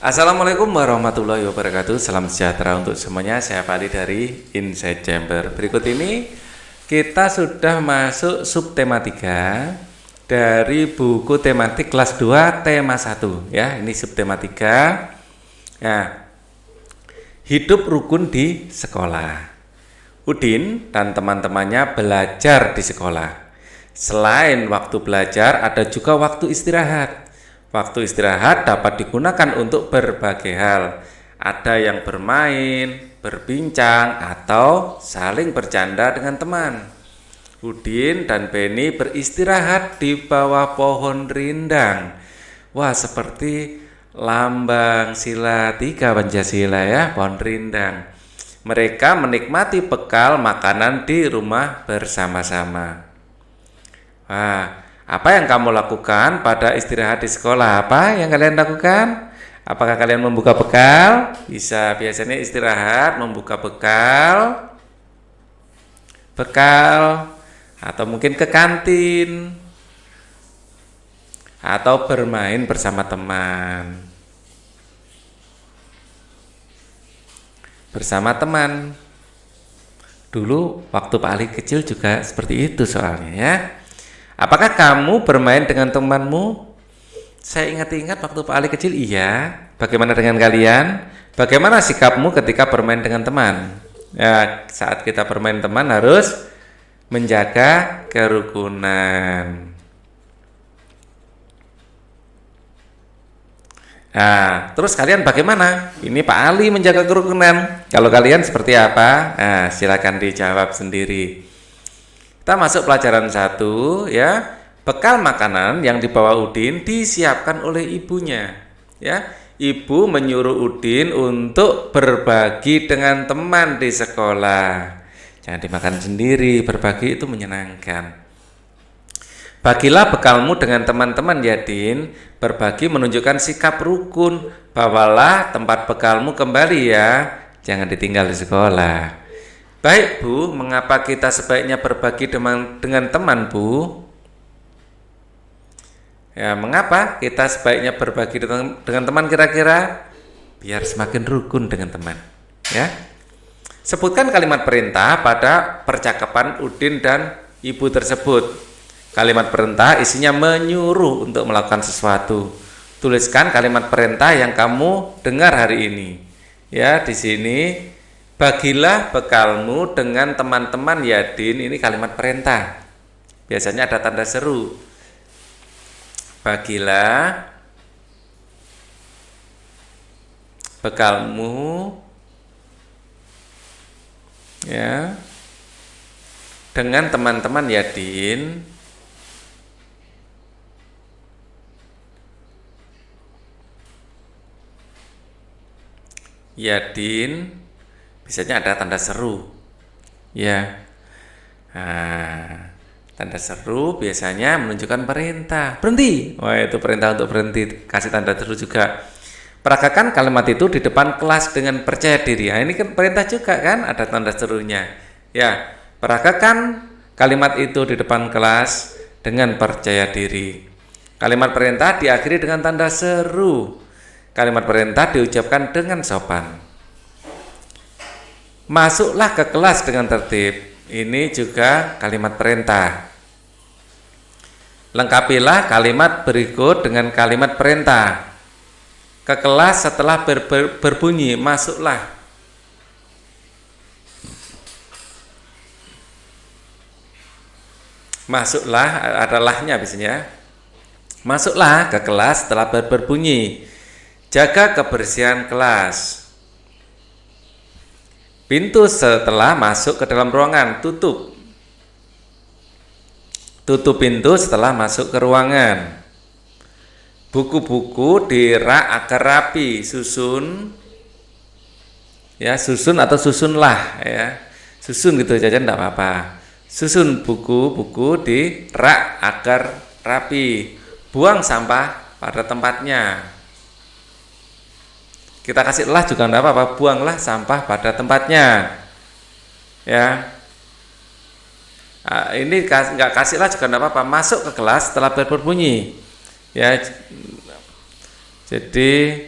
Assalamualaikum warahmatullahi wabarakatuh. Salam sejahtera untuk semuanya. Saya Fali dari Inside Chamber. Berikut ini kita sudah masuk subtema 3 dari buku tematik kelas 2 tema 1 ya. Ini subtema 3. Nah, hidup rukun di sekolah. Udin dan teman-temannya belajar di sekolah. Selain waktu belajar, ada juga waktu istirahat. Waktu istirahat dapat digunakan untuk berbagai hal. Ada yang bermain, berbincang, atau saling bercanda dengan teman. Udin dan Beni beristirahat di bawah pohon rindang. Wah, seperti lambang sila 3 Pancasila ya, pohon rindang. Mereka menikmati bekal makanan di rumah bersama-sama. Wah, apa yang kamu lakukan pada istirahat di sekolah? Apa yang kalian lakukan? Apakah kalian membuka bekal? Biasanya istirahat membuka bekal, atau mungkin ke kantin, atau bermain bersama teman. Dulu waktu Pak Ali kecil juga seperti itu soalnya ya. Apakah kamu bermain dengan temanmu? Saya ingat-ingat waktu Pak Ali kecil, iya. Bagaimana dengan kalian? Bagaimana sikapmu ketika bermain dengan teman? Ya, saat kita bermain teman harus menjaga kerukunan. Nah, terus kalian bagaimana? Ini Pak Ali menjaga kerukunan. Kalau kalian seperti apa? Nah, silakan dijawab sendiri. Kita masuk pelajaran 1 ya. Bekal makanan yang dibawa Udin disiapkan oleh ibunya. Ya, ibu menyuruh Udin untuk berbagi dengan teman di sekolah. Jangan dimakan sendiri, berbagi itu menyenangkan. Bagilah bekalmu dengan teman-teman ya Din. Berbagi menunjukkan sikap rukun. Bawalah tempat bekalmu kembali ya. Jangan ditinggal di sekolah. Baik Bu, mengapa kita sebaiknya berbagi dengan teman Bu? Ya, mengapa kita sebaiknya berbagi dengan teman kira-kira? Biar semakin rukun dengan teman. Ya. Sebutkan kalimat perintah pada percakapan Udin dan ibu tersebut. Kalimat perintah isinya menyuruh untuk melakukan sesuatu. Tuliskan kalimat perintah yang kamu dengar hari ini. Ya, di sini bagilah bekalmu dengan teman-teman ya Din. Ini kalimat perintah. Biasanya ada tanda seru. Bagilah bekalmu ya dengan teman-teman ya Din. Ya Din. Biasanya ada tanda seru ya. Nah, tanda seru biasanya menunjukkan perintah berhenti. Wah, itu perintah untuk berhenti. Kasih tanda seru juga. Peragakan kalimat itu di depan kelas dengan percaya diri. Nah, ini kan perintah juga kan, ada tanda serunya ya. Peragakan kalimat itu di depan kelas dengan percaya diri. Kalimat perintah diakhiri dengan tanda seru. Kalimat perintah diucapkan dengan sopan. Masuklah ke kelas dengan tertib. Ini juga kalimat perintah. Lengkapilah kalimat berikut dengan kalimat perintah. Ke kelas setelah berbunyi masuklah. Masuklah ada lahnya biasanya. Masuklah ke kelas setelah berbunyi. Jaga kebersihan kelas. Pintu setelah masuk ke dalam ruangan, tutup. Tutup pintu setelah masuk ke ruangan. Buku-buku dirak agar rapi, susun. Ya, susun atau susunlah ya. Susun gitu aja enggak apa-apa. Susun buku-buku dirak agar rapi. Buang sampah pada tempatnya. Kita kasih lah juga enggak apa-apa, buanglah sampah pada tempatnya. Ya. Nah, ini enggak kasih lah juga enggak apa-apa, masuk ke kelas setelah berbunyi. Ya. Jadi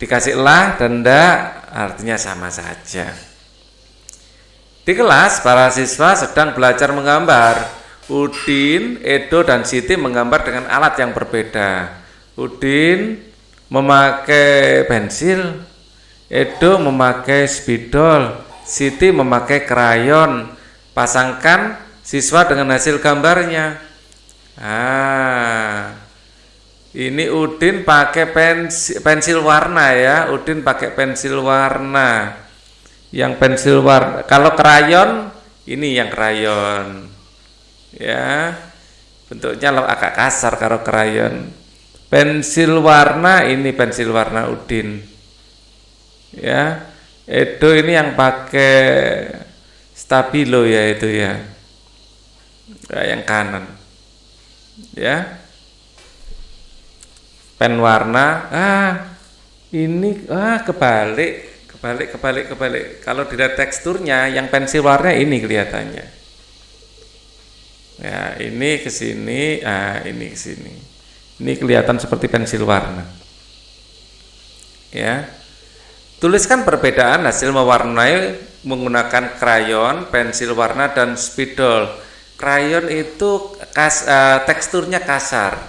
dikasih lah dan ndak artinya sama saja. Di kelas para siswa sedang belajar menggambar. Udin, Edo, dan Siti menggambar dengan alat yang berbeda. Udin memakai pensil, Edo memakai spidol, Siti memakai krayon. Pasangkan siswa dengan hasil gambarnya. Ini Udin pakai pensil warna ya. Udin pakai pensil warna. Yang pensil warna. Kalau krayon, ini yang krayon. Ya, bentuknya agak kasar kalau krayon. Pensil warna, ini pensil warna Udin. Ya, Edo ini yang pakai stabilo ya itu ya. Yang kanan. Ya. Pen warna, ini kebalik. Kalau dilihat teksturnya, yang pensil warna ini kelihatannya. Ya, ini ke sini, ini ke sini. Ini kelihatan seperti pensil warna. Ya. Tuliskan perbedaan hasil mewarnai menggunakan krayon, pensil warna, dan spidol. Krayon itu teksturnya kasar.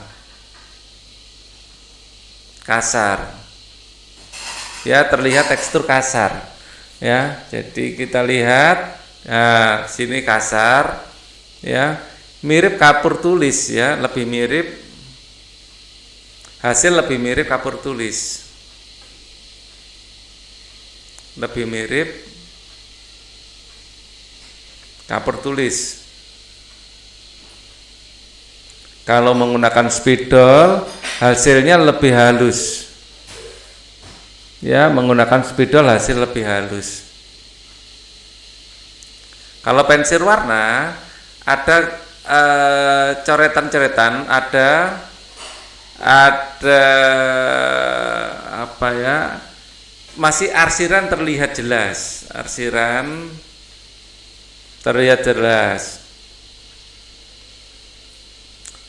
Ya, terlihat tekstur kasar. Ya, jadi kita lihat, sini kasar. Ya. Mirip kapur tulis ya, lebih mirip, hasil lebih mirip kapur tulis, lebih mirip kapur tulis. Kalau menggunakan spidol hasilnya lebih halus ya, menggunakan spidol hasil lebih halus. Kalau pensil warna ada coretan-coretan, ada apa ya, masih arsiran terlihat jelas,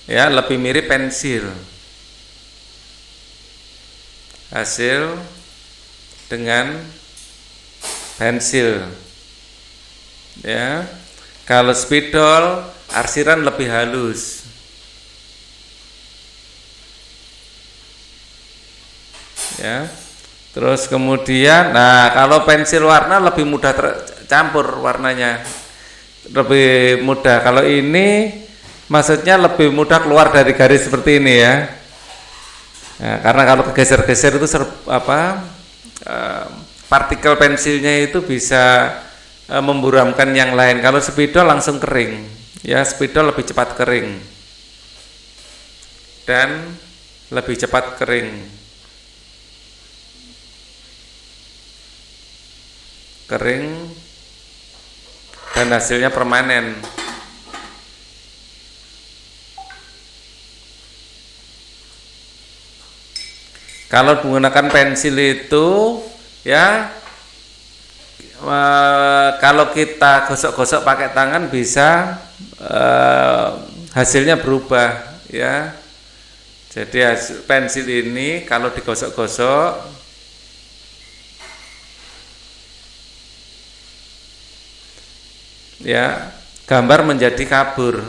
ya, lebih mirip pensil hasil dengan pensil ya. Kalau spidol arsiran lebih halus. Ya. Terus kemudian, kalau pensil warna lebih mudah tercampur warnanya. Lebih mudah. Kalau ini maksudnya lebih mudah keluar dari garis seperti ini ya. Karena kalau kegeser-geser itu partikel pensilnya itu bisa memburamkan yang lain. Kalau spidol langsung kering. Ya, spidol lebih cepat kering dan lebih cepat kering dan hasilnya permanen. Kalau menggunakan pensil itu ya, kalau kita gosok-gosok pakai tangan bisa hasilnya berubah ya. Jadi pensil ini kalau digosok-gosok ya, gambar menjadi kabur.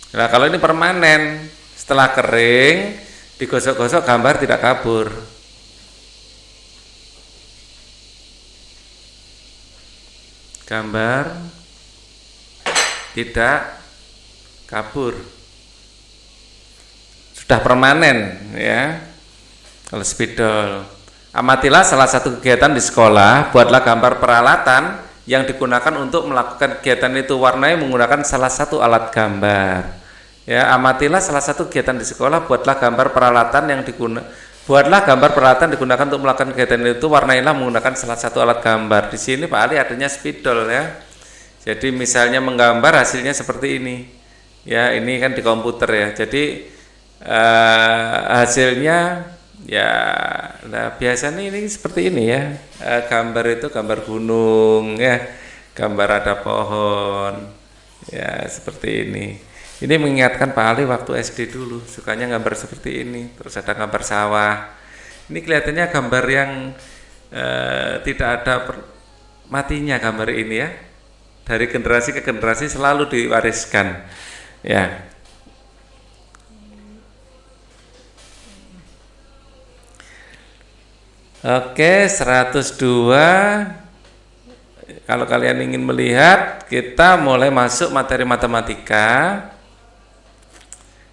Nah, kalau ini permanen, setelah kering digosok-gosok gambar tidak kabur. Gambar tidak kabur. Sudah permanen ya. Kalau spidol. Amatilah salah satu kegiatan di sekolah, buatlah gambar peralatan yang digunakan untuk melakukan kegiatan itu, warnai menggunakan salah satu alat gambar. Ya, amatilah salah satu kegiatan di sekolah, buatlah gambar peralatan yang digunakan untuk melakukan kegiatan itu, warnailah menggunakan salah satu alat gambar. Di sini Pak Ali adanya spidol ya. Jadi misalnya menggambar hasilnya seperti ini. Ya, ini kan di komputer ya. Jadi hasilnya ya, nah biasanya ini seperti ini ya. Gambar itu gambar gunung ya, gambar ada pohon ya, seperti ini. Ini mengingatkan Pak Ali waktu SD dulu, sukanya gambar seperti ini. Terus ada gambar sawah. Ini kelihatannya gambar yang tidak ada matinya gambar ini ya. Dari generasi ke generasi selalu diwariskan. Ya. Oke, 102. Kalau kalian ingin melihat, kita mulai masuk materi matematika.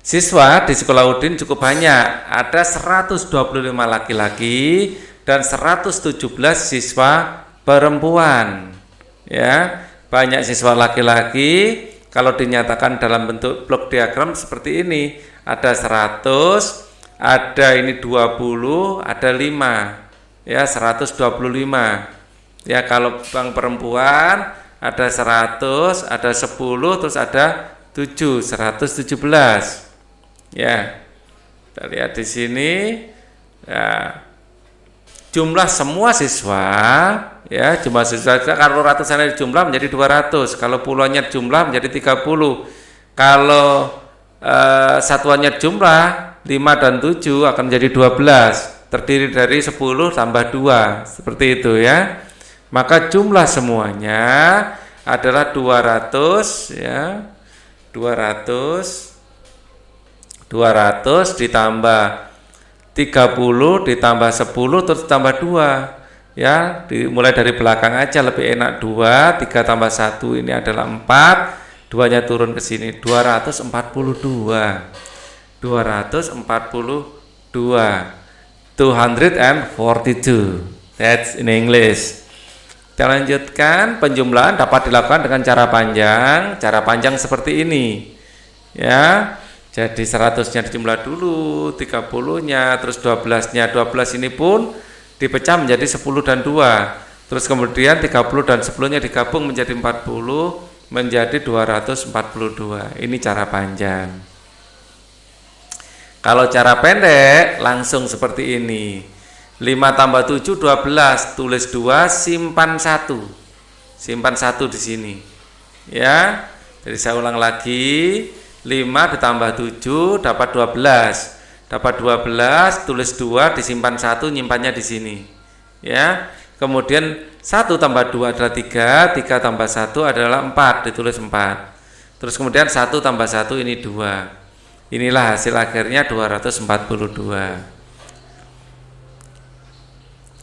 Siswa di sekolah Udin cukup banyak, ada 125 laki-laki dan 117 siswa perempuan. Ya, banyak siswa laki-laki. Kalau dinyatakan dalam bentuk blok diagram seperti ini, ada 100, ada ini 20, ada 5. Ya, 125. Ya, kalau bang perempuan ada 100, ada 10, terus ada 7, 117. Ya, kita lihat di sini. Ya, jumlah semua siswa, ya, jumlah siswa kalau ratusannya jumlah menjadi 200, kalau puluhannya jumlah menjadi 30. Kalau satuannya jumlah 5 dan 7 akan menjadi 12. Terdiri dari 10 tambah 2, seperti itu ya. Maka jumlah semuanya adalah 200 ya. 200 ditambah 30 ditambah 10 terus tambah 2 ya, dimulai dari belakang aja lebih enak. 2, 3 tambah 1 ini adalah 4, 2 nya turun ke sini, 242. 242. That's in English. Kita lanjutkan. Penjumlahan dapat dilakukan dengan cara panjang. Cara panjang seperti ini. Ya. Jadi 100-nya dijumlah dulu, 30-nya, terus 12-nya. 12 ini pun dipecah menjadi 10 dan 2. Terus kemudian 30 dan 10-nya digabung menjadi 40, menjadi 242. Ini cara panjang. Kalau cara pendek langsung seperti ini. 5 tambah 7 12, tulis 2, simpan 1. Simpan 1 di sini. Ya. Jadi saya ulang lagi. 5 ditambah 7 dapat 12. Dapat 12, tulis 2, disimpan 1, nyimpannya di sini. Ya. Kemudian 1 tambah 2 adalah 3, 3 tambah 1 adalah 4, ditulis 4. Terus kemudian 1 tambah 1 ini 2. Inilah hasil akhirnya 242.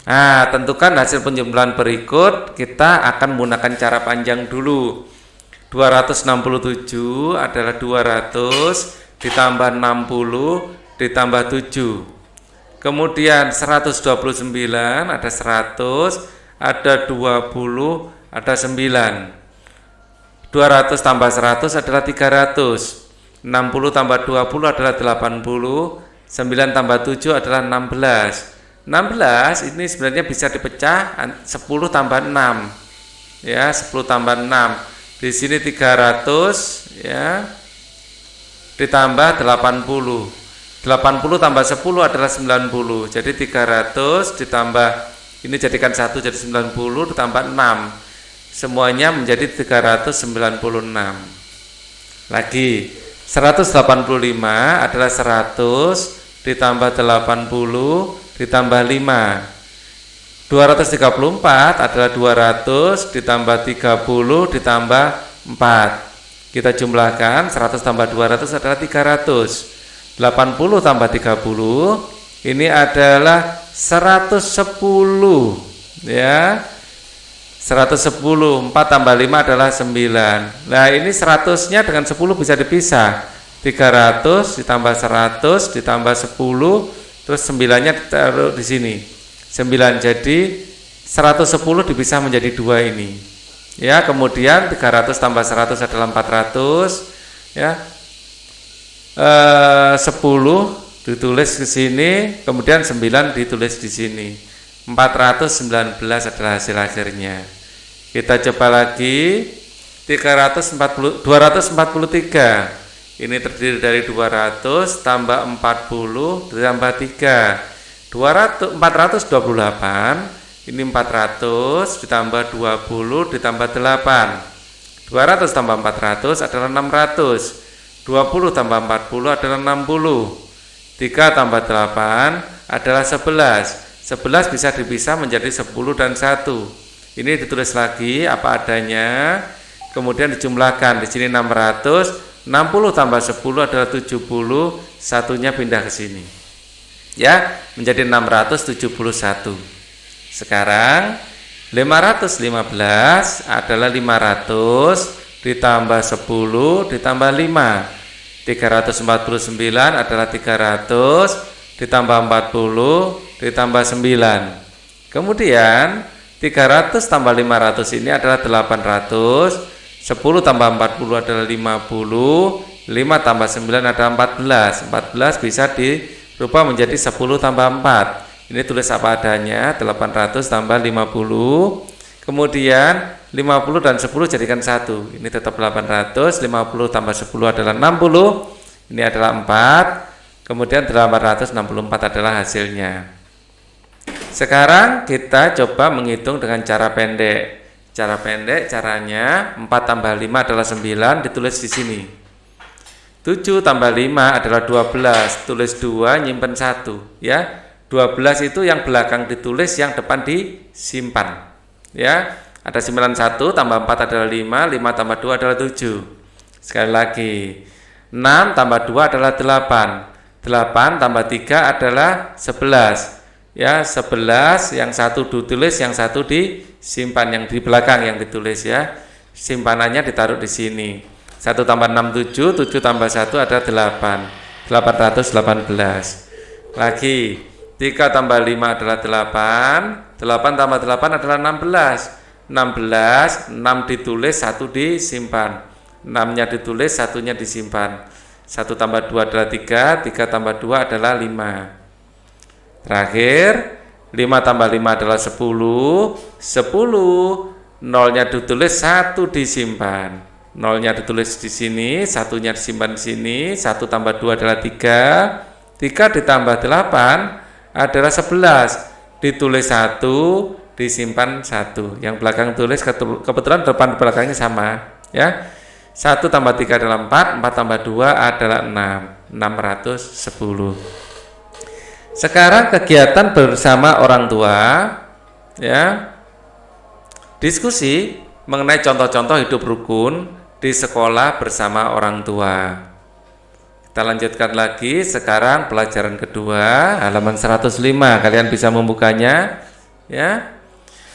Nah, tentukan hasil penjumlahan berikut. Kita akan menggunakan cara panjang dulu. 267 adalah 200 ditambah 60 ditambah 7. Kemudian 129 ada 100, ada 20, ada 9. 200 tambah 100 adalah 300. 60 tambah 20 adalah 80, 9 tambah 7 adalah 16. 16 ini sebenarnya bisa dipecah 10 tambah 6. Ya, 10 tambah 6. Di sini 300 ya. Ditambah 80. 80 tambah 10 adalah 90. Jadi 300 ditambah ini jadikan 1 jadi 90 ditambah 6. Semuanya menjadi 396. Lagi 185 adalah 100 ditambah 80 ditambah 5. 234 adalah 200 ditambah 30 ditambah 4. Kita jumlahkan 100 tambah 200 adalah 300. 80 tambah 30 ini adalah 110 ya. 110, 4 tambah 5 adalah 9. Nah ini 100-nya dengan 10 bisa dipisah. 300 ditambah 100 ditambah 10, terus 9-nya ditaruh di sini. 9 jadi 110 dipisah menjadi 2 ini. Ya, kemudian 300 tambah 100 adalah 400. Ya. 10 ditulis ke sini, kemudian 9 ditulis di sini. 419 adalah hasil akhirnya. Kita coba lagi. 243 ini terdiri dari 200 tambah 40 ditambah 3. 428 ini 400 ditambah 20 ditambah 8. 200 tambah 400 adalah 600. 20 tambah 40 adalah 60. 3 tambah 8 adalah 11. 11 bisa dipisah menjadi 10 dan 1. Ini ditulis lagi apa adanya, kemudian dijumlahkan. Di sini 600, 60 tambah 10 adalah 70, satunya pindah ke sini. Ya, menjadi 671. Sekarang 515 adalah 500 ditambah 10 ditambah 5. 349 adalah 300 ditambah 40 ditambah 9. Kemudian 300 tambah 500 ini adalah 800. 10 tambah 40 adalah 50. 5 tambah 9 adalah 14. 14 bisa dirubah menjadi 10 tambah 4. Ini tulis apa adanya, 800 tambah 50. Kemudian 50 dan 10 jadikan 1. Ini tetap 800, 50 tambah 10 adalah 60. Ini adalah 4. Kemudian 864 adalah hasilnya. Sekarang kita coba menghitung dengan cara pendek. Cara pendek caranya 4 tambah 5 adalah 9, ditulis di sini. 7 tambah 5 adalah 12, tulis 2, nyimpen 1, ya. 12 itu yang belakang ditulis, yang depan disimpan. Ya, ada simpanan 1 tambah 4 adalah 5, 5 tambah 2 adalah 7. Sekali lagi, 6 tambah 2 adalah 8, 8 tambah 3 adalah 11. Ya, 11 yang satu ditulis, yang satu disimpan, yang di belakang yang ditulis ya. Simpanannya ditaruh di sini. 1 tambah 6 7, 7 tambah 1 adalah 8. 818. Lagi 3 tambah 5 adalah 8, 8 tambah 8 adalah 16. 16, 6 ditulis, 1 disimpan. 6-nya ditulis, 1-nya disimpan. 1 tambah 2 adalah 3, 3 tambah 2 adalah 5. Terakhir, 5 tambah 5 adalah 10, 10, 0-nya ditulis, 1 disimpan. 0-nya ditulis di sini, 1-nya disimpan di sini, 1 tambah 2 adalah 3, 3 ditambah 8 adalah 11, ditulis 1, disimpan 1. Yang belakang tulis kebetulan depan belakangnya sama, ya. 1 tambah 3 adalah 4, 4 tambah 2 adalah 6, 610. Sekarang kegiatan bersama orang tua, ya. Diskusi mengenai contoh-contoh hidup rukun di sekolah bersama orang tua. Kita lanjutkan lagi, sekarang pelajaran kedua, halaman 105. Kalian bisa membukanya, ya.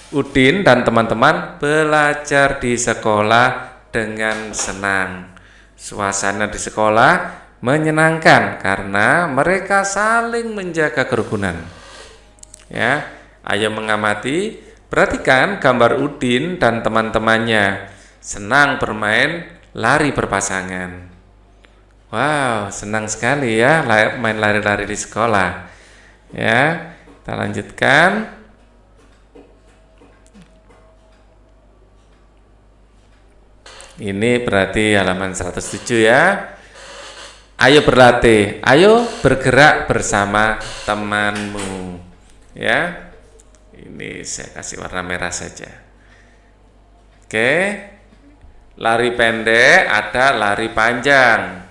Udin dan teman-teman belajar di sekolah dengan senang. Suasana di sekolah menyenangkan karena mereka saling menjaga kerukunan. Ya, ayo mengamati, perhatikan gambar Udin dan teman-temannya senang bermain lari berpasangan. Wow, senang sekali ya main lari-lari di sekolah. Ya, kita lanjutkan. Ini berarti halaman 107 ya. Ayo berlatih, ayo bergerak bersama temanmu. Ya. Ini saya kasih warna merah saja. Oke. Lari pendek, ada lari panjang.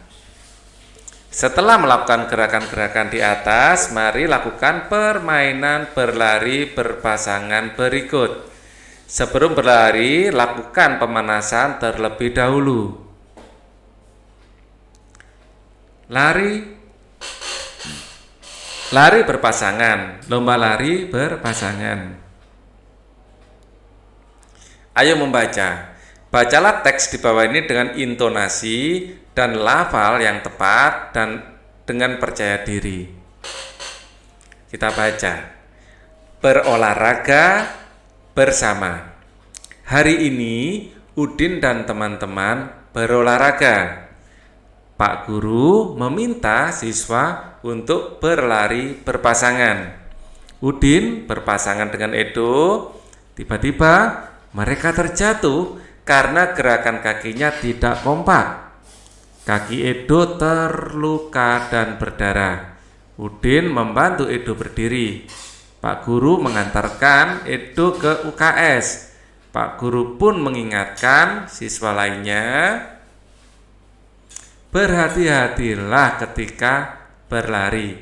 Setelah melakukan gerakan-gerakan di atas, mari lakukan permainan berlari berpasangan berikut. Sebelum berlari, lakukan pemanasan terlebih dahulu. Lari berpasangan, lomba lari berpasangan. Ayo membaca. Bacalah teks di bawah ini dengan intonasi dan lafal yang tepat dan dengan percaya diri. Kita baca. Berolahraga bersama. Hari ini Udin dan teman-teman berolahraga. Pak Guru meminta siswa untuk berlari berpasangan. Udin berpasangan dengan Edo. Tiba-tiba mereka terjatuh karena gerakan kakinya tidak kompak. Kaki Edo terluka dan berdarah. Udin membantu Edo berdiri. Pak Guru mengantarkan Edo ke UKS. Pak Guru pun mengingatkan siswa lainnya, berhati-hatilah ketika berlari.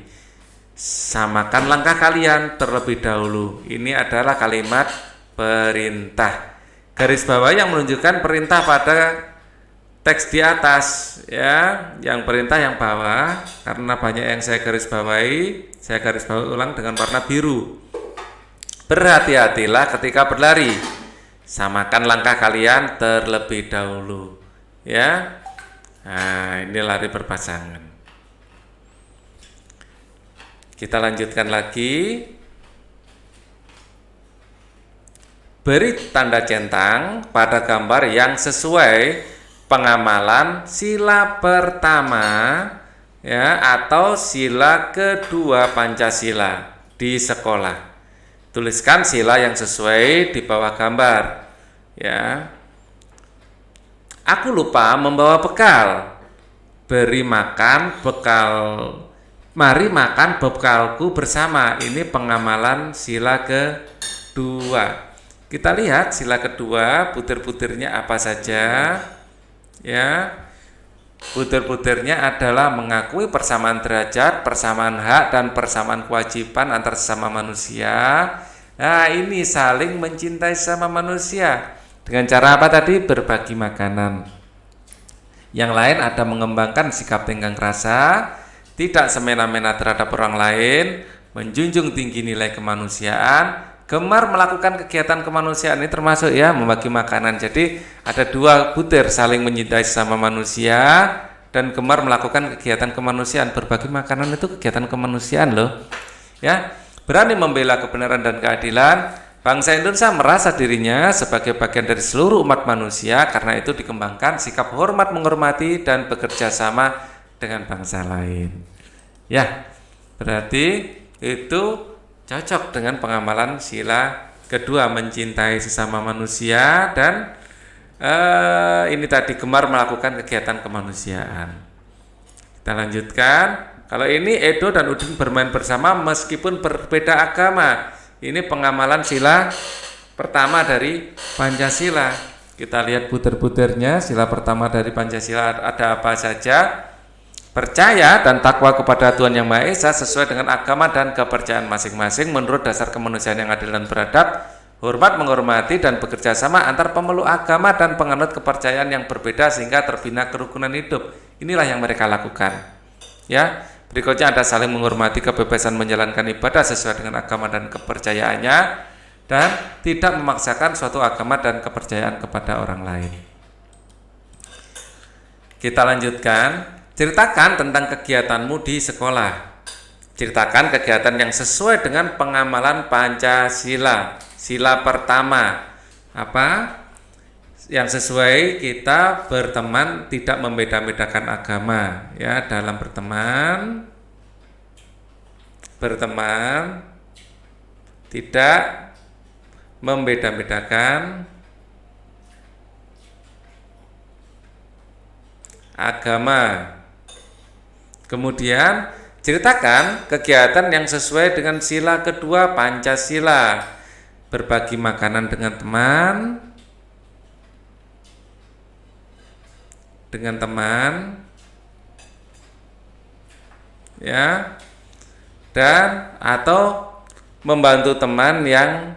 Samakan langkah kalian terlebih dahulu. Ini adalah kalimat perintah. Garis bawah yang menunjukkan perintah pada teks di atas, ya. Yang perintah yang bawah, karena banyak yang saya garis bawahi, saya garis bawahi ulang dengan warna biru. Berhati-hatilah ketika berlari. Samakan langkah kalian terlebih dahulu, ya. Nah, ini lari berpasangan. Kita lanjutkan lagi. Beri tanda centang pada gambar yang sesuai pengamalan sila pertama, ya, atau sila kedua Pancasila di sekolah. Tuliskan sila yang sesuai di bawah gambar, ya. Aku lupa membawa bekal. Beri makan bekal. Mari makan bekalku bersama. Ini pengamalan sila kedua. Kita lihat sila kedua, butir-butirnya apa saja, ya. Butir-butirnya adalah mengakui persamaan derajat, persamaan hak, dan persamaan kewajiban antar sesama manusia. Nah, ini saling mencintai sesama manusia. Dengan cara apa tadi? Berbagi makanan. Yang lain ada mengembangkan sikap tenggang rasa, tidak semena-mena terhadap orang lain, menjunjung tinggi nilai kemanusiaan, gemar melakukan kegiatan kemanusiaan. Ini termasuk, ya, membagi makanan. Jadi ada dua butir, saling mencintai sesama manusia dan gemar melakukan kegiatan kemanusiaan. Berbagi makanan itu kegiatan kemanusiaan loh, ya. Berani membela kebenaran dan keadilan. Bangsa Indonesia merasa dirinya sebagai bagian dari seluruh umat manusia, karena itu dikembangkan sikap hormat menghormati dan bekerja sama dengan bangsa lain. Ya, berarti itu cocok dengan pengamalan sila kedua, mencintai sesama manusia, dan ini tadi gemar melakukan kegiatan kemanusiaan. Kita lanjutkan. Kalau ini Edo dan Udin bermain bersama meskipun berbeda agama. Ini pengamalan sila pertama dari Pancasila. Kita lihat butir-butirnya. Sila pertama dari Pancasila ada apa saja? Percaya dan takwa kepada Tuhan Yang Maha Esa sesuai dengan agama dan kepercayaan masing-masing menurut dasar kemanusiaan yang adil dan beradab, hormat menghormati dan bekerja sama antar pemeluk agama dan penganut kepercayaan yang berbeda sehingga terbina kerukunan hidup. Inilah yang mereka lakukan. Ya, berikutnya ada saling menghormati kebebasan menjalankan ibadah sesuai dengan agama dan kepercayaannya dan tidak memaksakan suatu agama dan kepercayaan kepada orang lain. Kita lanjutkan. Ceritakan tentang kegiatanmu di sekolah. Ceritakan kegiatan yang sesuai dengan pengamalan Pancasila. Sila pertama. Apa? Yang sesuai, kita berteman tidak membeda-bedakan agama, ya. Dalam berteman tidak membeda-bedakan agama. Kemudian ceritakan kegiatan yang sesuai dengan sila kedua Pancasila. Berbagi makanan dengan teman, ya, dan atau membantu teman yang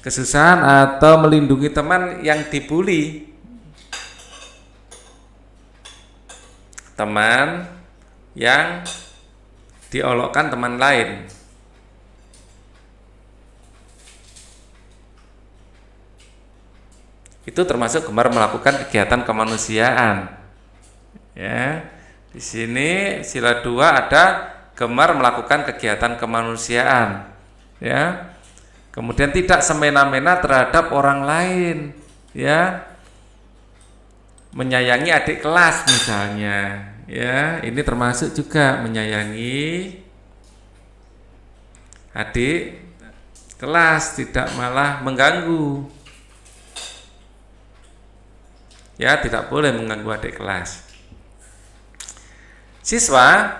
kesusahan atau melindungi teman yang dibuli. Teman yang diolokkan teman lain. Itu termasuk gemar melakukan kegiatan kemanusiaan. Ya, di sini sila 2 ada gemar melakukan kegiatan kemanusiaan. Ya. Kemudian tidak semena-mena terhadap orang lain, ya. Menyayangi adik kelas misalnya. Ya, ini termasuk juga menyayangi adik kelas, tidak malah mengganggu. Ya, tidak boleh mengganggu adik kelas. Siswa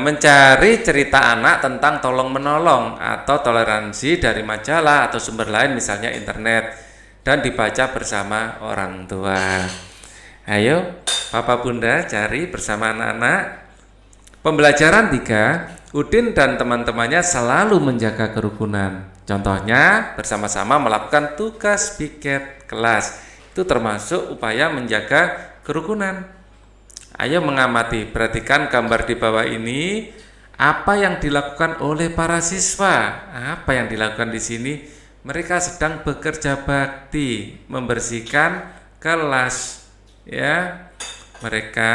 mencari cerita anak tentang tolong menolong atau toleransi dari majalah atau sumber lain, misalnya internet, dan dibaca bersama orang tua. Ayo, Papa Bunda cari bersama anak-anak. Pembelajaran 3, Udin dan teman-temannya selalu menjaga kerukunan. Contohnya bersama-sama melakukan tugas piket kelas. Itu termasuk upaya menjaga kerukunan. Ayo mengamati, perhatikan gambar di bawah ini. Apa yang dilakukan oleh para siswa? Apa yang dilakukan di sini? Mereka sedang bekerja bakti, membersihkan kelas. Ya, mereka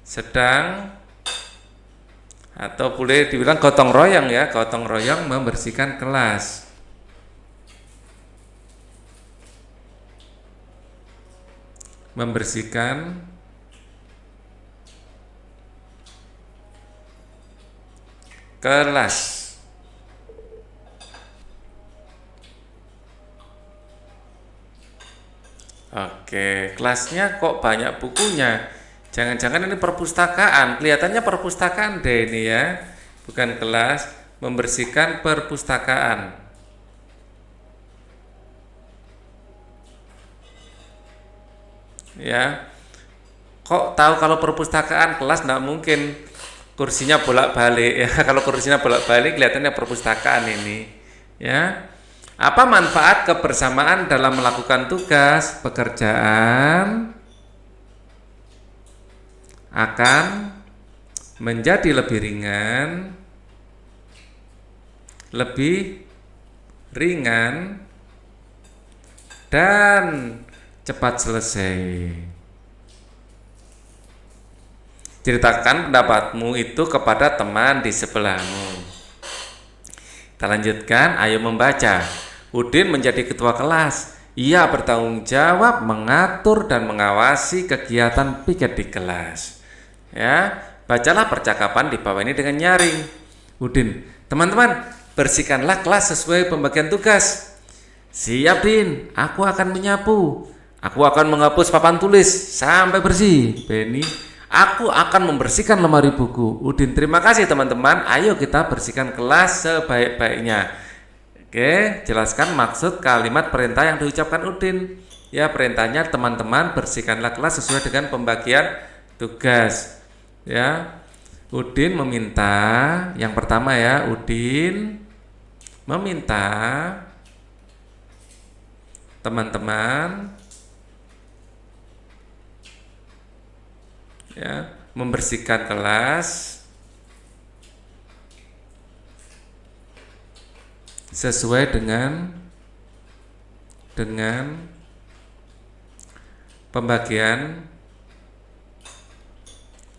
sedang, atau boleh dibilang gotong royong ya, gotong royong membersihkan kelas. Membersihkan kelas. Oke, kelasnya kok banyak bukunya? Jangan-jangan ini perpustakaan, kelihatannya perpustakaan deh ini ya, bukan kelas. Membersihkan perpustakaan. Ya, kok tahu kalau perpustakaan? Kelas nggak mungkin kursinya bolak-balik ya. Kalau kursinya bolak-balik kelihatannya perpustakaan ini. Ya, apa manfaat kebersamaan dalam melakukan tugas? Pekerjaan akan menjadi lebih ringan dan cepat selesai. Ceritakan pendapatmu itu kepada teman di sebelahmu. Kita lanjutkan, ayo membaca. Udin menjadi ketua kelas. Ia bertanggung jawab mengatur dan mengawasi kegiatan piket di kelas. Ya, bacalah percakapan di bawah ini dengan nyaring. Udin, teman-teman, bersihkanlah kelas sesuai pembagian tugas. Siap, Din, aku akan menyapu. Aku akan menghapus papan tulis sampai bersih. Benny, aku akan membersihkan lemari buku. Udin, terima kasih teman-teman. Ayo kita bersihkan kelas sebaik-baiknya. Oke, jelaskan maksud kalimat perintah yang diucapkan Udin. Ya, perintahnya teman-teman bersihkanlah kelas sesuai dengan pembagian tugas. Ya, Udin meminta, yang pertama ya, Udin meminta teman-teman ya membersihkan kelas sesuai dengan pembagian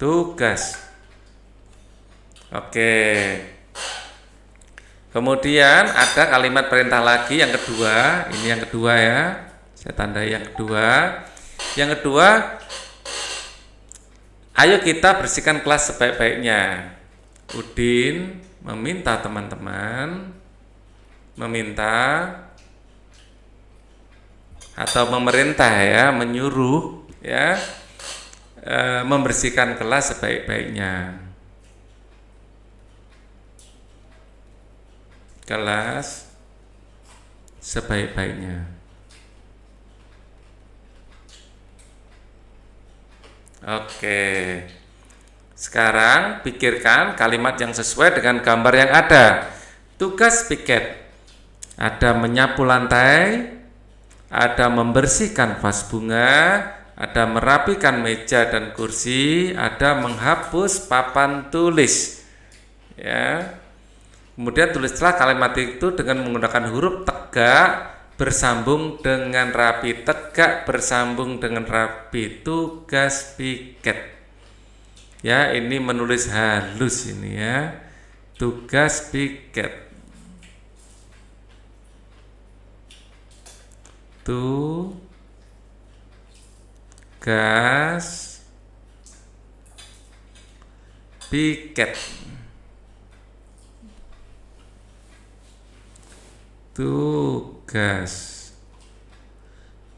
tugas. Oke. Kemudian ada kalimat perintah lagi yang kedua. Ini yang kedua ya. Saya tandai yang kedua. Yang kedua, ayo kita bersihkan kelas sebaik-baiknya. Udin meminta teman-teman, atau memerintah ya, menyuruh ya, membersihkan kelas sebaik-baiknya. Kelas sebaik-baiknya. Oke. Sekarang pikirkan kalimat yang sesuai dengan gambar yang ada. Tugas piket. Ada menyapu lantai, ada membersihkan vas bunga, ada merapikan meja dan kursi, ada menghapus papan tulis. Ya. Kemudian tulislah kalimat itu dengan menggunakan huruf tegak bersambung dengan rapi. Tegak bersambung dengan rapi. Tugas piket. Ya, ini menulis halus ini ya. Tugas piket. Tugas piket. Tugas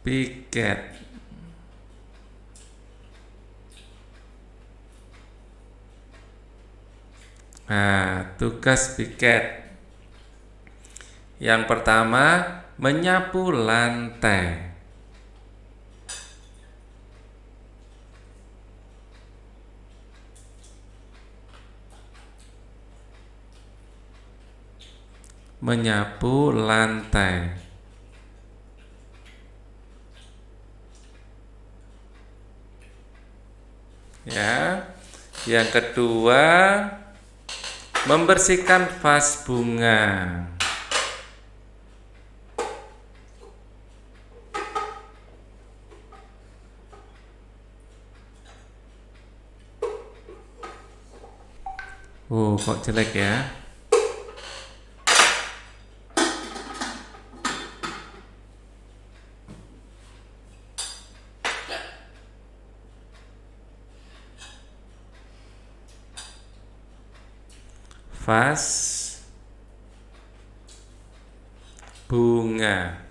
piket. Nah, tugas piket. Yang pertama, menyapu lantai. menyapu lantai. Ya. Yang kedua, membersihkan vas bunga. Oh, kok jelek ya? Vas bunga.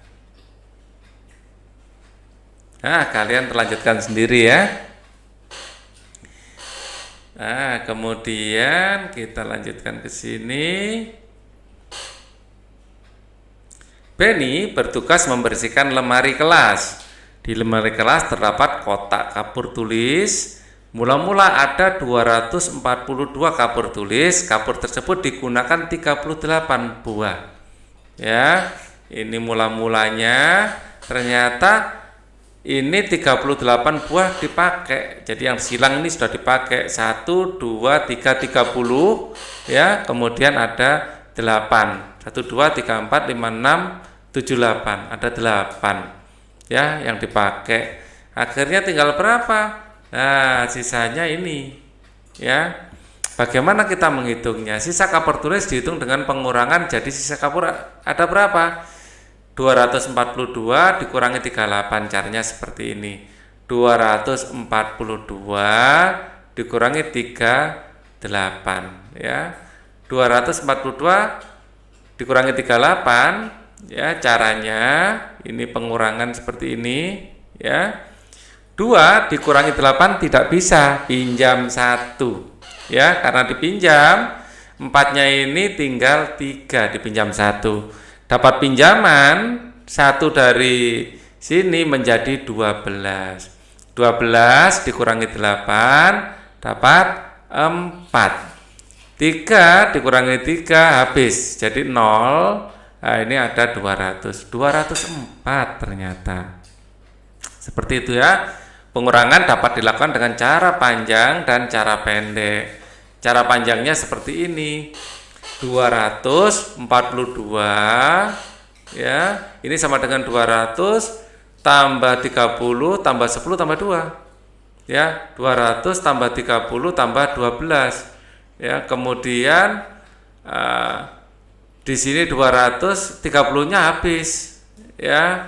Nah, kalian terlanjutkan sendiri ya. Nah, kemudian kita lanjutkan ke sini. Benny bertugas membersihkan lemari kelas. Di lemari kelas terdapat kotak kapur tulis. Mula-mula ada 242 kapur tulis. Kapur tersebut digunakan 38 buah. Ya, ini mula-mulanya. Ternyata ini 38 buah dipakai. Jadi yang silang ini sudah dipakai 1, 2, 3, 30 ya. Kemudian ada 8. 1, 2, 3, 4, 5, 6, 7, 8. Ada 8 ya yang dipakai. Akhirnya tinggal berapa? Nah, sisanya ini ya. Bagaimana kita menghitungnya? Sisa kapur tulis dihitung dengan pengurangan. Jadi sisa kapur ada berapa? 242 dikurangi 38. Caranya seperti ini. 242 dikurangi 38 ya. 242 dikurangi 38 ya, caranya ini pengurangan seperti ini ya. 2 dikurangi 8 tidak bisa, pinjam 1 ya, karena dipinjam 4-nya ini tinggal 3 dipinjam 1. Dapat pinjaman 1 dari sini menjadi 12. 12 dikurangi 8 dapat 4. 3 dikurangi 3 habis jadi 0. Nah, ini ada 200. 204 ternyata. Seperti itu ya. Pengurangan dapat dilakukan dengan cara panjang dan cara pendek. Cara panjangnya seperti ini. 242 ya, ini sama dengan 200 tambah 30 tambah 10 tambah 2 ya, 200 tambah 30 tambah 12 ya. Kemudian di sini 200, 30-nya habis ya.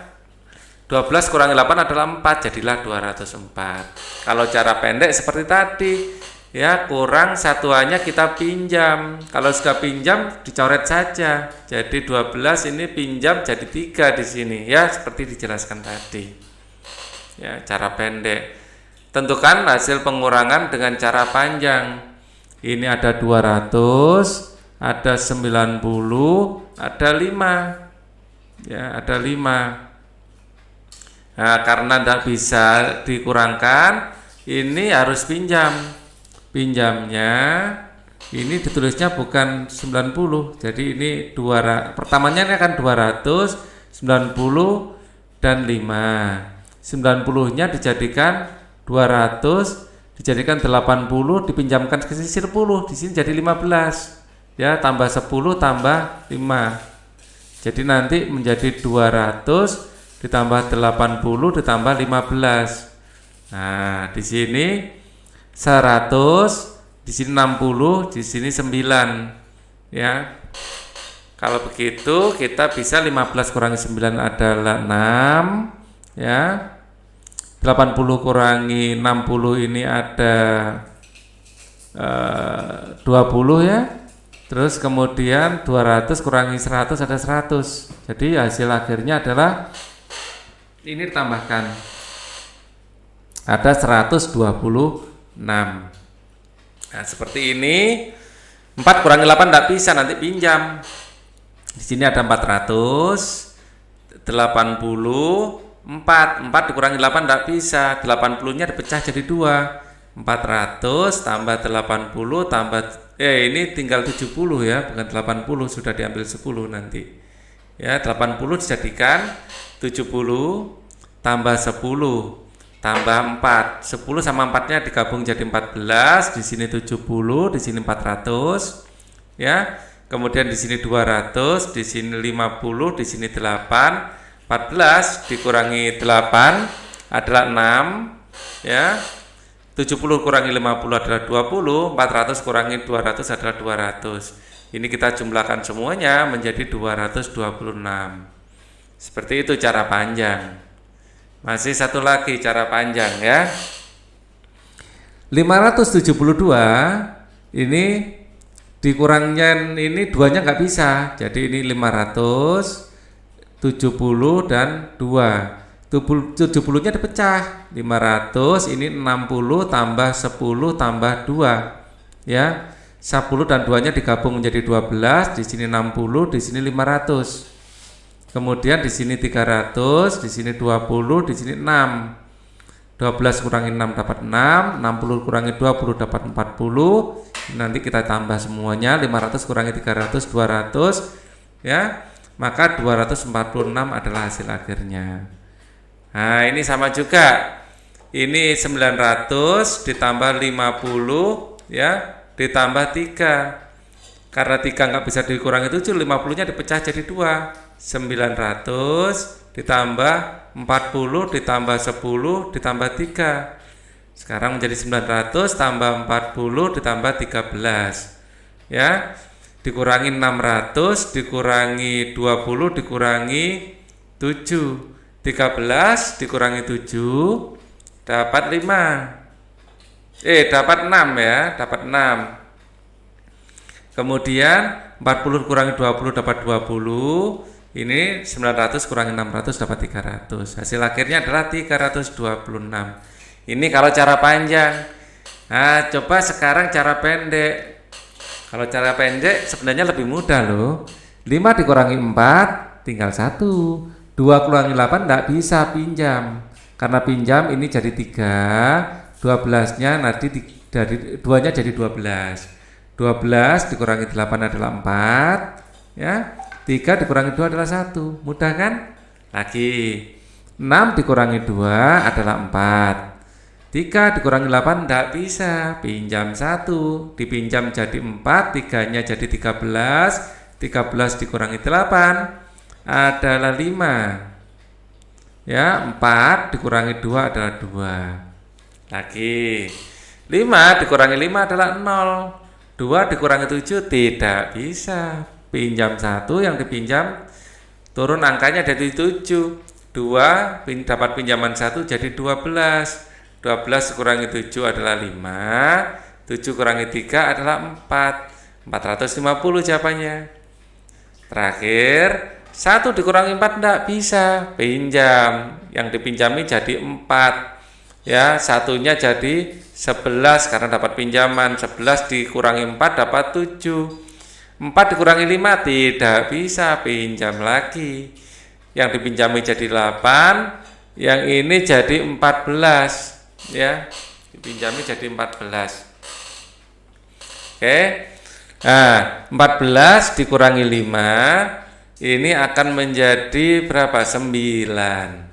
12 kurangi 8 adalah 4, jadilah 204. Kalau cara pendek seperti tadi ya, kurang satuannya kita pinjam. Kalau sudah pinjam dicoret saja. Jadi 12 ini pinjam jadi 3 di sini ya, seperti dijelaskan tadi. Ya, cara pendek. Tentukan hasil pengurangan dengan cara panjang. Ini ada 200, ada 90, ada 5. Ya, ada 5. Nah, karena tidak bisa dikurangkan, ini harus pinjam. Pinjamnya ini ditulisnya bukan 90, jadi ini pertamanya ini akan 200, 90 dan 5. 90-nya dijadikan 200, dijadikan 80, dipinjamkan ke sisi 10, di sini jadi 15 ya, tambah 10 tambah 5, jadi nanti menjadi 200 ditambah 80 ditambah 15. Nah, di sini 100, di sini 60, di sini 9 ya. Kalau begitu kita bisa 15 kurangi 9 adalah 6 ya. 80 kurangi 60 ini ada 20 ya. Terus kemudian 200 kurangi 100 ada 100. Jadi hasil akhirnya adalah ini ditambahkan ada 126. Nah, seperti ini. 4 kurangi 8 tidak bisa, nanti pinjam. Di sini ada 400, 80, 4 dikurangi 8 tidak bisa, 80-nya dipecah jadi 2. 400 tambah 80 tambah ini tinggal 70 ya, bukan 80, sudah diambil 10 nanti. Ya, 80 dijadikan 70 tambah 10 tambah 4. 10 sama 4-nya digabung jadi 14, di sini 70, di sini 400. Ya. Kemudian di sini 200, di sini 50, di sini 8. 14 dikurangi 8 adalah 6, ya. 70 kurangi 50 adalah 20, 400 kurangi 200 adalah 200. Ini kita jumlahkan semuanya menjadi 226. Seperti itu cara panjang. Masih satu lagi cara panjang ya. 572 ini dikurangnya ini duanya nggak bisa. Jadi ini 570 dan 2. 70-nya dipecah. 500 ini 60 tambah 10 tambah 2. Ya. 10 dan 2-nya digabung menjadi 12, di sini 60, di sini 500. Kemudian di sini 300, di sini 20, di sini 6. 12 kurangi 6 dapat 6, 60 kurangi 20 dapat 40. Nanti kita tambah semuanya, 500 kurangi 300 200, ya. Maka 246 adalah hasil akhirnya. Nah, ini sama juga. Ini 900 ditambah 50, ya, ditambah 3. Karena 3 nggak bisa dikurangi 7, 50-nya dipecah jadi 2. 900 ditambah 40 ditambah 10 ditambah 3. Sekarang menjadi 900 tambah 40 ditambah 13. Ya. Dikurangi 600 dikurangi 20 dikurangi 7. 13 dikurangi 7 dapat 5. Dapat 6 ya, dapat 6. Kemudian 40 kurangi 20 dapat 20. Ini 900 kurangi 600 dapat 300. Hasil akhirnya adalah 326. Ini kalau cara panjang. Nah, coba sekarang cara pendek. Kalau cara pendek sebenarnya lebih mudah loh. 5 dikurangi 4 tinggal 1. 2 kurangi 8 tidak bisa pinjam. Karena pinjam ini jadi 3. 12-nya nanti dari 2-nya jadi 12. 12 dikurangi 8 adalah 4. Ya. 3 dikurangi 2 adalah 1. Mudah kan? Lagi. 6 dikurangi 2 adalah 4. 3 dikurangi 8 tidak bisa. Pinjam 1. Dipinjam jadi 4. 3-nya jadi 13. 13 dikurangi 8 adalah 5. Ya, 4 dikurangi 2 adalah 2. Lagi. 5 dikurangi 5 adalah 0. 2 dikurangi 7 tidak bisa. Pinjam 1, yang dipinjam turun angkanya jadi 7. 2 dapat pinjaman 1 jadi 12. 12 kurangi 7 adalah 5. 7 kurangi 3 adalah 4. 450 jawabannya. Terakhir, 1 dikurangi 4 tidak bisa. Pinjam. Yang dipinjami jadi 4. Ya, satunya jadi 11 karena dapat pinjaman. 11 dikurangi 4 dapat 7. 4 dikurangi 5 tidak bisa, pinjam lagi. Yang dipinjami jadi 8, yang ini jadi 14. Ya, dipinjami jadi 14. Oke. Nah, 14 dikurangi 5 ini akan menjadi berapa? 9.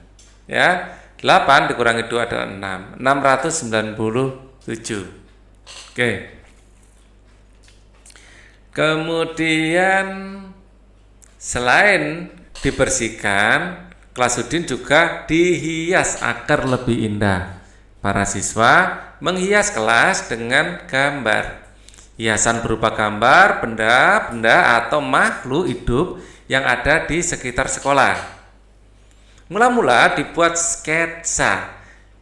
Ya. 8 dikurangi 2 adalah 6. 697. Oke. Kemudian selain dibersihkan, Klasudin juga dihias agar lebih indah. Para siswa menghias kelas dengan gambar. Hiasan berupa gambar, benda-benda atau makhluk hidup yang ada di sekitar sekolah. Mula-mula dibuat sketsa.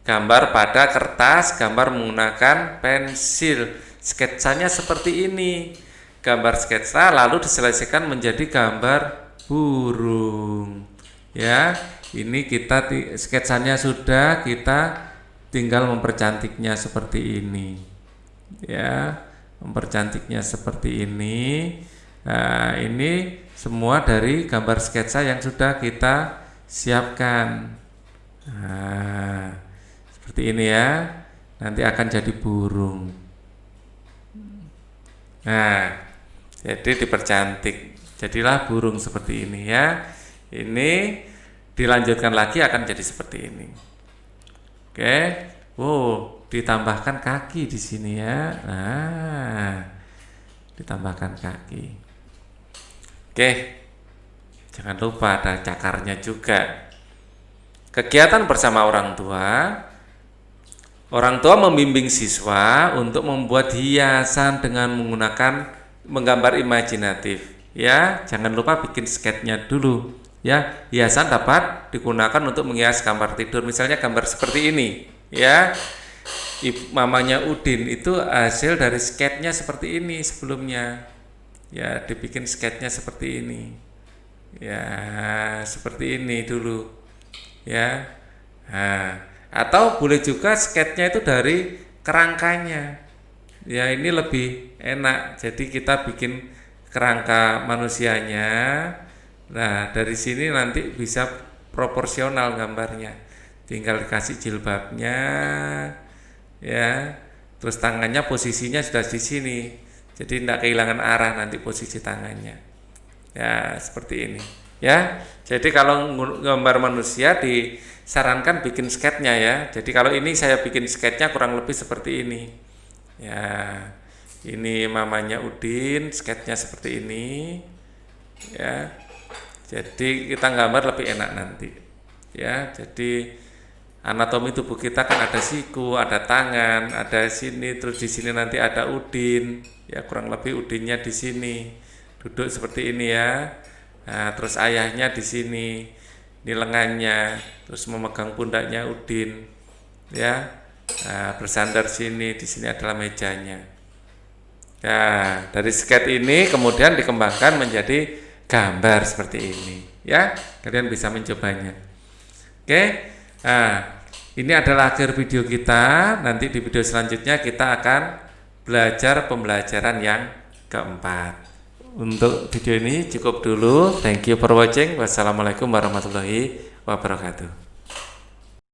Gambar pada kertas, gambar menggunakan pensil. Sketsanya seperti ini. Gambar sketsa lalu diselesaikan menjadi gambar burung. Ya, ini kita sketsanya sudah, kita tinggal mempercantiknya seperti ini. Ya, mempercantiknya seperti ini. Nah, ini semua dari gambar sketsa yang sudah kita siapkan. Nah, seperti ini ya. Nanti akan jadi burung. Nah, jadi dipercantik. Jadilah burung seperti ini ya. Ini dilanjutkan lagi akan jadi seperti ini. Oke. Ditambahkan kaki di sini ya. Nah, ditambahkan kaki. Oke. Jangan lupa ada cakarnya juga. Kegiatan bersama orang tua. Orang tua membimbing siswa untuk membuat hiasan dengan menggambar imajinatif. Ya, jangan lupa bikin sketnya dulu. Ya, hiasan dapat digunakan untuk menghias gambar tidur. Misalnya gambar seperti ini. Ya, mamanya Udin itu hasil dari sketnya seperti ini sebelumnya. Ya, dibikin sketnya seperti ini. Ya, seperti ini dulu. Ya. Nah, atau boleh juga sketnya itu dari kerangkanya. Ya, ini lebih enak. Jadi kita bikin kerangka manusianya. Nah, dari sini nanti bisa proporsional gambarnya. Tinggal dikasih jilbabnya. Ya. Terus tangannya posisinya sudah di sini. Jadi tidak kehilangan arah nanti posisi tangannya. Ya, seperti ini. Ya. Jadi kalau gambar manusia disarankan bikin sketnya ya. Jadi kalau ini saya bikin sketnya kurang lebih seperti ini. Ya, ini mamanya Udin, sketnya seperti ini. Ya, jadi kita gambar lebih enak nanti. Ya, jadi anatomi tubuh kita kan ada siku, ada tangan, ada sini, terus di sini nanti ada Udin. Ya, kurang lebih Udinnya di sini, duduk seperti ini ya. Nah, terus ayahnya di sini, ini lengannya, terus memegang pundaknya Udin, ya. Nah, bersandar sini, di sini adalah mejanya. Nah, dari sket ini kemudian dikembangkan menjadi gambar seperti ini, ya. Kalian bisa mencobanya. Oke. Nah, ini adalah akhir video kita. Nanti di video selanjutnya kita akan belajar pembelajaran yang keempat. Untuk video ini cukup dulu. Thank you for watching. Wassalamualaikum warahmatullahi wabarakatuh.